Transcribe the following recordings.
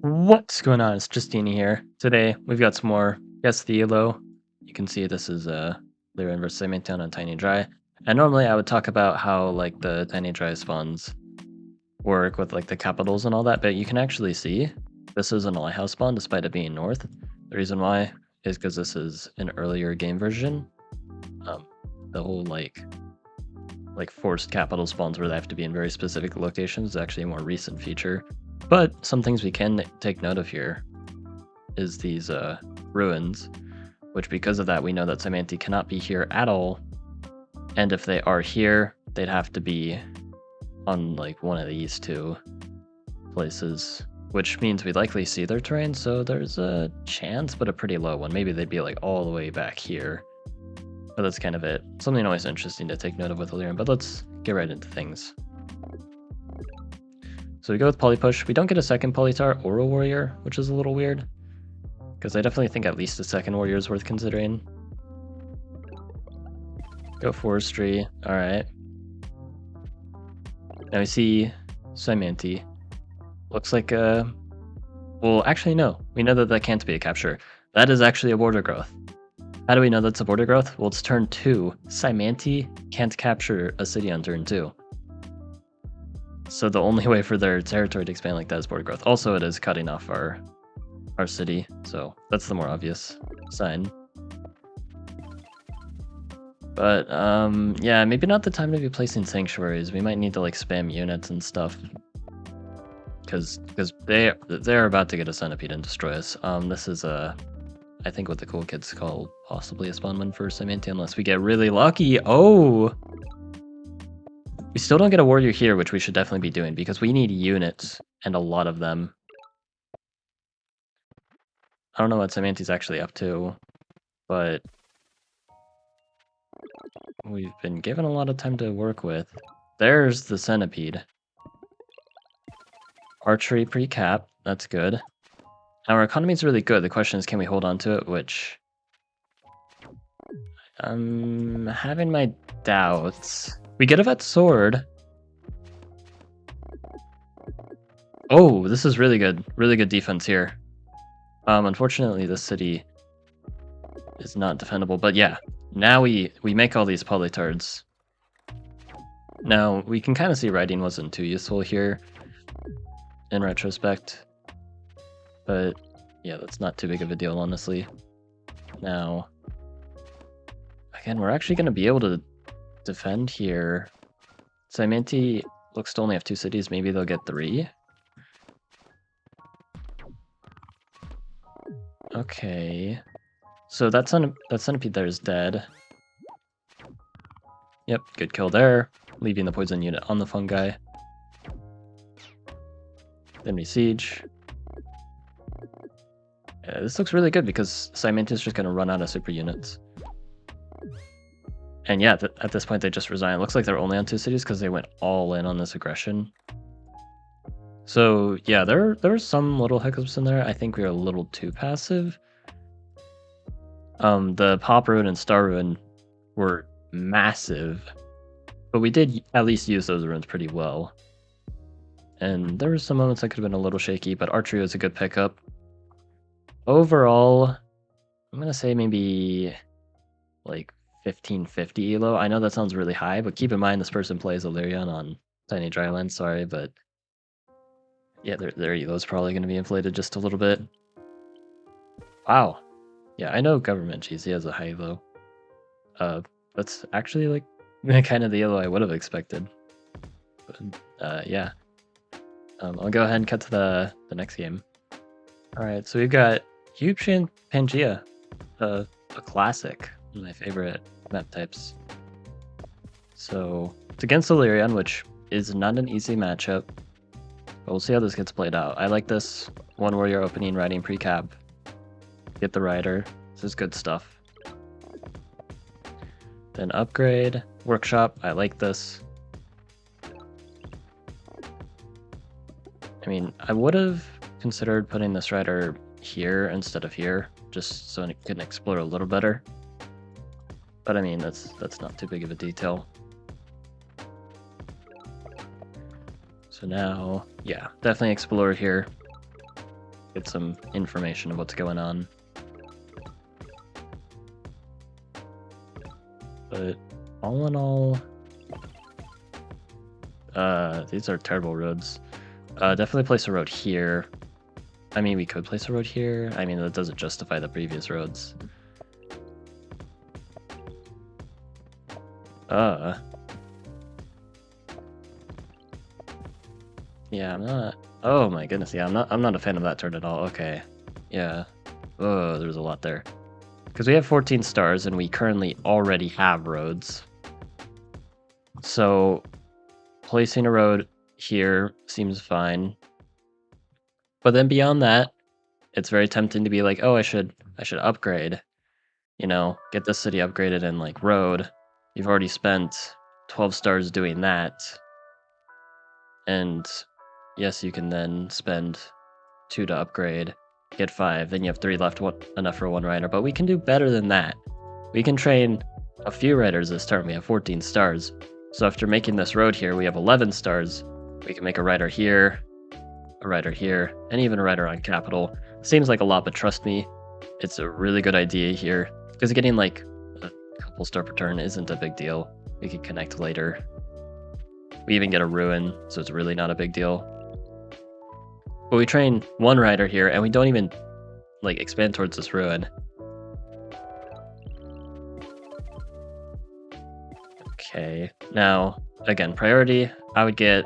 What's going on? It's Justeeni here. Today we've got some more Guess the Elo. You can see this is Lyran versus Sandtown on Tiny Dry. And normally I would talk about how like the Tiny Dry spawns work with like the capitals and all that, but you can actually see this is an lighthouse spawn despite it being north. The reason why is because this is an earlier game version. The whole like forced capital spawns where they have to be in very specific locations is actually a more recent feature. But some things we can take note of here is these ruins, which because of that we know that Sandtown cannot be here at all. And if they are here, they'd have to be on like one of these two places, which means we'd likely see their terrain, so there's a chance, but a pretty low one. Maybe they'd be like all the way back here. But that's kind of it. Something always interesting to take note of with Illusive, but let's get right into things. So we go with Polypush. We don't get a second Polytar or a Warrior, which is a little weird, because I definitely think at least a second Warrior is worth considering. Go Forestry. Alright. Now we see Sandtown. Looks like well, actually no. We know that that can't be a capture. That is actually a border growth. How do we know that's a border growth? Well, it's turn 2. Sandtown can't capture a city on turn 2. So the only way for their territory to expand like that is border growth. Also, it is cutting off our city, so that's the more obvious sign. But yeah, maybe not the time to be placing sanctuaries. We might need to like spam units and stuff, because they're about to get a centipede and destroy us. This is I think what the cool kids call possibly a spawn win for Sandtown unless we get really lucky. Oh! We still don't get a warrior here, which we should definitely be doing, because we need units, and a lot of them. I don't know what Sandtown's actually up to, but we've been given a lot of time to work with. There's the centipede. Archery pre-cap, that's good. Our economy is really good. The question is, can we hold on to it, which I'm having my doubts. We get a vet sword. Oh, this is really good. Really good defense here. Unfortunately, this city is not defendable, but yeah. Now we make all these polytards. Now, we can kind of see writing wasn't too useful here in retrospect. But yeah, that's not too big of a deal, honestly. Now, again, we're actually going to be able to defend here. Sandtown looks to only have 2 cities. Maybe they'll get 3. Okay. So that centipede there is dead. Yep, good kill there. Leaving the poison unit on the fungi. Then we siege. Yeah, this looks really good because Sandtown is just going to run out of super units. And yeah, at this point they just resign. It looks like they're only on 2 cities because they went all in on this aggression. So yeah, there are some little hiccups in there. I think we are a little too passive. The Pop Ruin and Star Ruin were massive, but we did at least use those ruins pretty well. And there were some moments that could have been a little shaky, but Archery was a good pickup. Overall, I'm gonna say maybe like 1550 elo. I know that sounds really high, but keep in mind this person plays Illusive on Tiny Dryland, sorry, but yeah, their elo's probably going to be inflated just a little bit. Wow. Yeah, I know Government GC has a high elo. That's actually like kind of the elo I would have expected. But yeah. I'll go ahead and cut to the next game. Alright, so we've got Huge Pangea, a classic. One of my favorite map types. So it's against Illusive, which is not an easy matchup. But we'll see how this gets played out. I like this 1 warrior opening, riding pre-cap. Get the rider. This is good stuff. Then upgrade, workshop. I like this. I mean, I would have considered putting this rider here instead of here, just so it can explore a little better. But I mean, that's not too big of a detail. So now, yeah, definitely explore here. get some information of what's going on. But all in all, these are terrible roads. Definitely place a road here. I mean, we could place a road here. I mean, that doesn't justify the previous roads. Yeah, I'm not. Oh my goodness, yeah, I'm not a fan of that turn at all. Okay. Yeah. Oh, there's a lot there. Because we have 14 stars and we currently already have roads. So placing a road here seems fine. But then beyond that, it's very tempting to be like, oh, I should upgrade. You know, get this city upgraded and like road. You've already spent 12 stars doing that. And yes, you can then spend 2 to upgrade, get 5, then you have 3 left, enough for 1 rider. But we can do better than that. We can train a few riders this turn. We have 14 stars. So after making this road here, we have 11 stars. We can make a rider here, and even a rider on capital. Seems like a lot, but trust me, it's a really good idea here. Because getting like a couple star per turn isn't a big deal. We can connect later. We even get a ruin, so it's really not a big deal. But we train 1 rider here, and we don't even like expand towards this ruin. Okay, now again, priority, I would get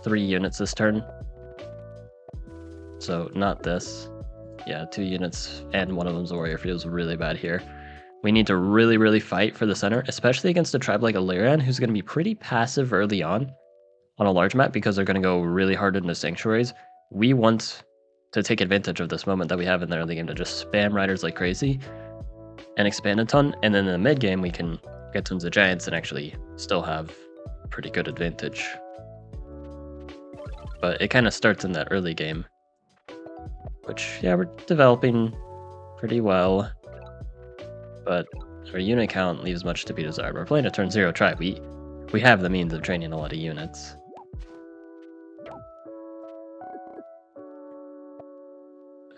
3 units this turn. So not this. Yeah, 2 units, and one of them's a warrior. Feels really bad here. We need to really, really fight for the center, especially against a tribe like Illyrian, who's going to be pretty passive early on a large map because they're going to go really hard into sanctuaries. We want to take advantage of this moment that we have in the early game to just spam riders like crazy and expand a ton, and then in the mid game we can get tons of giants and actually still have a pretty good advantage. But it kind of starts in that early game, which, yeah, we're developing pretty well, but our unit count leaves much to be desired. We're playing a turn 0 tribe. We have the means of training a lot of units.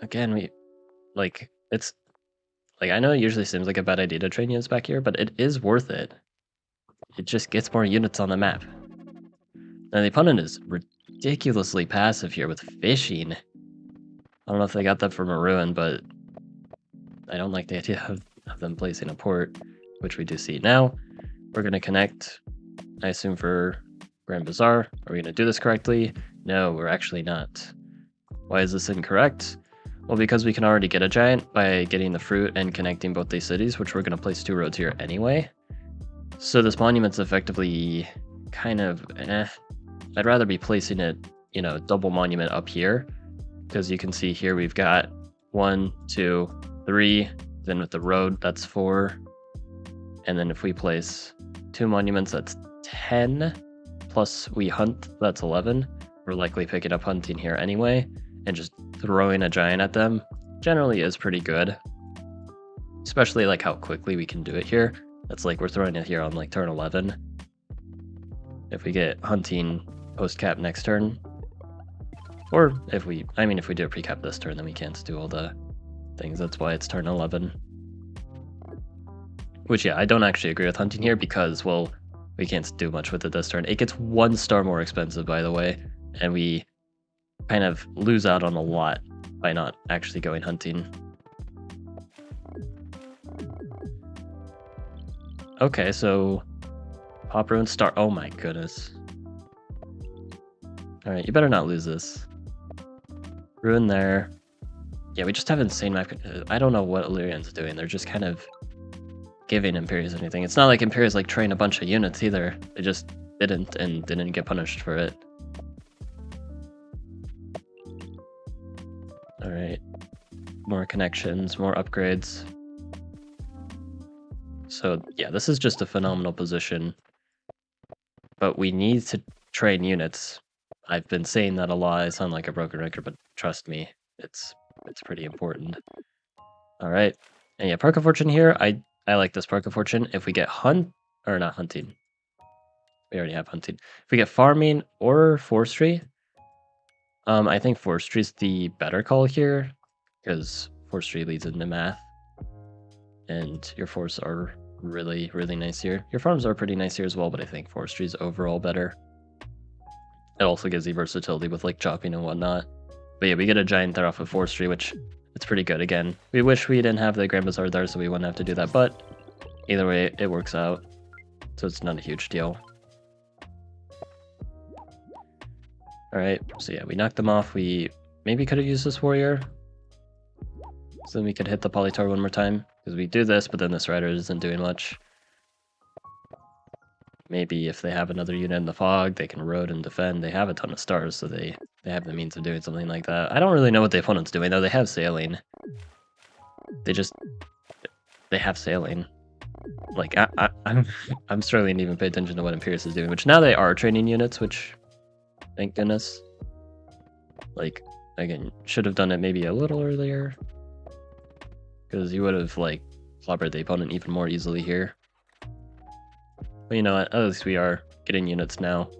Again, it's like, I know it usually seems like a bad idea to train units back here, but it is worth it. It just gets more units on the map. Now the opponent is ridiculously passive here with fishing. I don't know if they got that from a ruin, but I don't like the idea of them placing a port, which we do see now. We're going to connect, I assume, for Grand Bazaar. Are we going to do this correctly? No, we're actually not. Why is this incorrect? Well, because we can already get a giant by getting the fruit and connecting both these cities, which we're going to place 2 roads here anyway. So this monument's effectively kind of I'd rather be placing it, you know, double monument up here, because you can see here we've got 1, 2, 3, then with the road that's 4, and then if we place 2 monuments, that's 10, plus we hunt, that's 11. We're likely picking up hunting here anyway, and just throwing a giant at them generally is pretty good, especially like how quickly we can do it here. That's like we're throwing it here on like turn 11. If we get hunting post-cap next turn, or if we do a pre-cap this turn, then we can't do all the things. That's why it's turn 11. Which, yeah, I don't actually agree with hunting here because, well, we can't do much with it this turn. It gets 1 star more expensive, by the way, and we kind of lose out on a lot by not actually going hunting. Okay, so pop ruin star. Oh my goodness. All right, you better not lose this. Ruin there. Yeah, we just have insane map. I don't know what Illyrian's doing. They're just kind of giving Imperius anything. It's not like Imperius like train a bunch of units either. They just didn't and didn't get punished for it. All right, more connections, more upgrades. So yeah, this is just a phenomenal position, but we need to train units. I've been saying that a lot. I sound like a broken record, but trust me, it's pretty important. All right, and yeah, Park of Fortune here. I like this Park of Fortune. If we get not hunting, we already have hunting. If we get farming or forestry, I think forestry's the better call here, because forestry leads into math, and your forests are really, really nice here. Your farms are pretty nice here as well, but I think forestry's overall better. It also gives you versatility with like chopping and whatnot. But yeah, we get a giant there off of forestry, which it's pretty good. Again, we wish we didn't have the Grand Bazaar there, so we wouldn't have to do that, but either way, it works out. So it's not a huge deal. Alright, so yeah, we knocked them off. We maybe could have used this warrior. So then we could hit the Polytopia one more time. Because we do this, but then this rider isn't doing much. Maybe if they have another unit in the fog, they can road and defend. They have a ton of stars, so they have the means of doing something like that. I don't really know what the opponent's doing, though. They have sailing. They have sailing. Like, I'm struggling to even pay attention to what Imperius is doing, which now they are training units, which, thank goodness. Like, again, should have done it maybe a little earlier. Because you would have, like, clobbered the opponent even more easily here. But you know what, at least we are getting units now.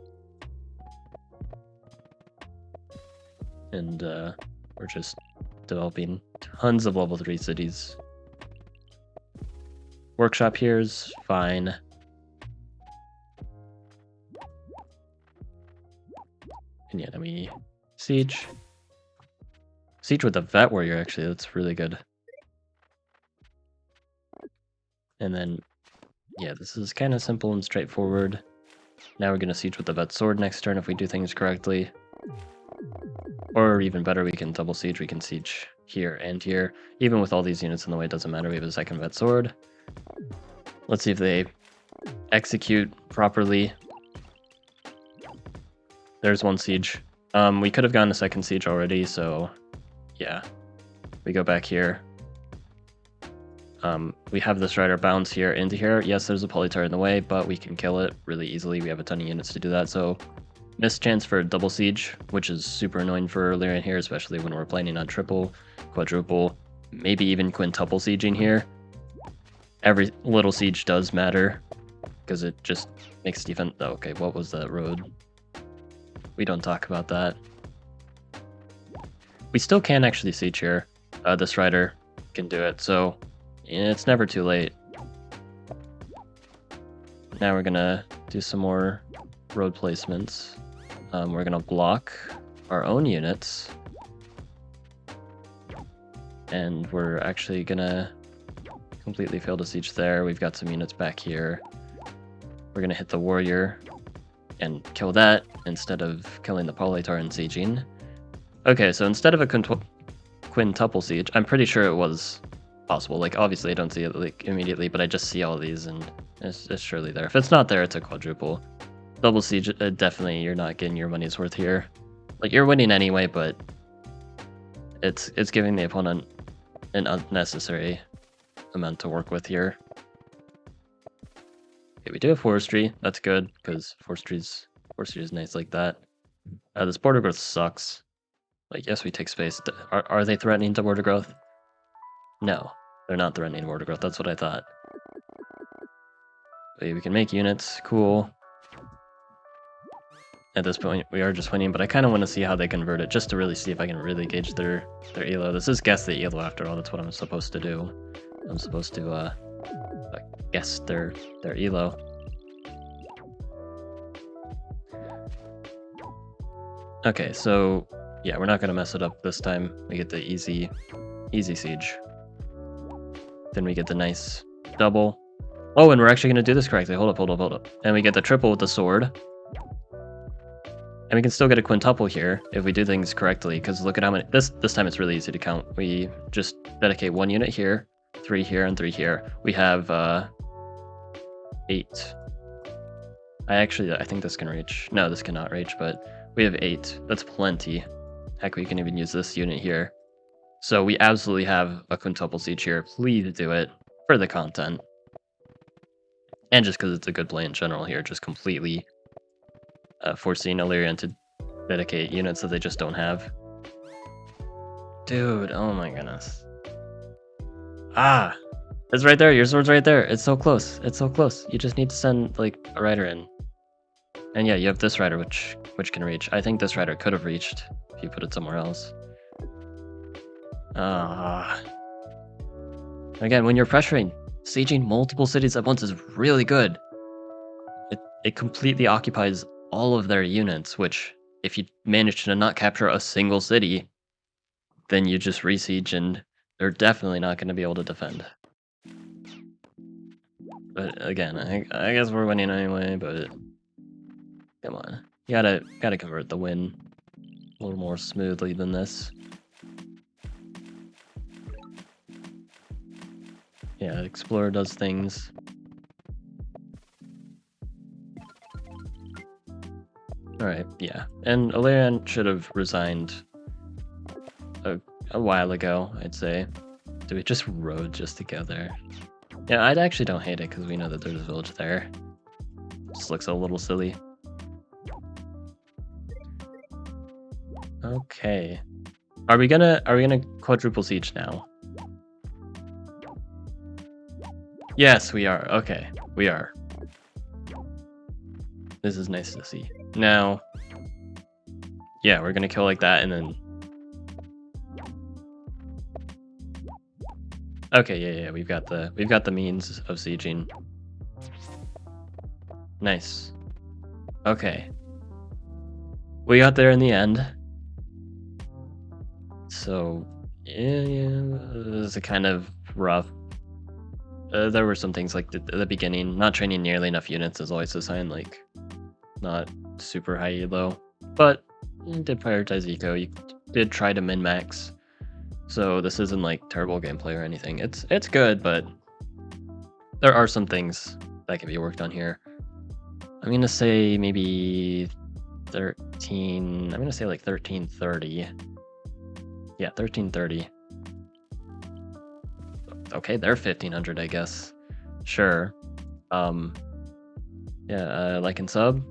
And we're just developing tons of level 3 cities. Workshop here is fine. And yeah, then we siege. Siege with a vet warrior, actually, that's really good. And then, yeah, this is kind of simple and straightforward. Now we're going to siege with the vet sword next turn if we do things correctly. Or even better, we can double siege. We can siege here and here. Even with all these units in the way, it doesn't matter. We have a second vet sword. Let's see if they execute properly. There's one siege. We could have gotten a second siege already, so yeah. We go back here. We have this rider bounce here into here. Yes, there's a Polytopia in the way, but we can kill it really easily. We have a ton of units to do that, so missed chance for double siege, which is super annoying for Illusive here, especially when we're planning on triple, quadruple, maybe even quintuple sieging here. Every little siege does matter, because it just makes defense... Oh, okay, what was that road? We don't talk about that. We still can actually siege here. This rider can do it, so it's never too late. Now we're gonna do some more road placements. We're gonna block our own units. And we're actually gonna completely fail to siege there. We've got some units back here. We're gonna hit the warrior and kill that instead of killing the Polytopia and sieging. Okay, so instead of a quintuple siege, I'm pretty sure it was possible. Like, obviously I don't see it like immediately, but I just see all these and it's surely there. If it's not there, it's a quadruple. Double siege, definitely you're not getting your money's worth here. Like, you're winning anyway, but it's giving the opponent an unnecessary amount to work with here. Okay, we do have forestry. That's good, because forestry is nice like that. This border growth sucks. Like, yes, we take space. Are they threatening to border growth? No, they're not threatening border growth. That's what I thought. But we can make units. Cool. At this point, we are just winning, but I kind of want to see how they convert it, just to really see if I can really gauge their elo. This is guess the elo after all. That's what I'm supposed to do. I'm supposed to guess their elo. Okay, so yeah, we're not gonna mess it up this time. We get the easy siege. Then we get the nice double. Oh, and we're actually gonna do this correctly. Hold up. And we get the triple with the sword. And we can still get a quintuple here if we do things correctly, because look at how many... This time it's really easy to count. We just dedicate one unit here, 3 here, and 3 here. We have 8. I think this can reach... No, this cannot reach, but we have 8. That's plenty. Heck, we can even use this unit here. So we absolutely have a quintuple siege here. Please do it for the content. And just because it's a good play in general here, just completely... forcing Illyrian to dedicate units that they just don't have. Dude, oh my goodness. Ah! It's right there, your sword's right there. It's so close. It's so close. You just need to send, like, a rider in. And yeah, you have this rider, which can reach. I think this rider could have reached if you put it somewhere else. Again, when you're pressuring, sieging multiple cities at once is really good. It completely occupies all of their units, which if you manage to not capture a single city, then you just re-siege and they're definitely not going to be able to defend. But again, I guess we're winning anyway, but come on. You gotta convert the win a little more smoothly than this. Yeah, Explorer does things. Alright, yeah. And Illyrian should have resigned a while ago, I'd say. Do we just road just to go there? Yeah, I actually don't hate it because we know that there's a village there. Just looks a little silly. Okay. Are we gonna quadruple siege now? Yes, we are. Okay, we are. This is nice to see. Now, yeah, we're gonna kill like that and then... Okay, yeah, we've got the means of sieging. Nice. Okay. We got there in the end. So, yeah, it was a kind of rough. There were some things like the beginning, not training nearly enough units is always a sign, like, not super high elo. But you did prioritize eco, you did try to min-max. So this isn't like terrible gameplay or anything. It's good, but there are some things that can be worked on here. I'm gonna say maybe 13. I'm gonna say like 1330. Yeah, 1330. Okay, they're 1500, I guess. Sure. Yeah, like and sub.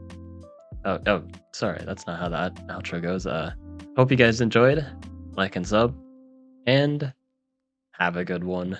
Oh, sorry, that's not how that outro goes. Hope you guys enjoyed. Like and sub. And have a good one.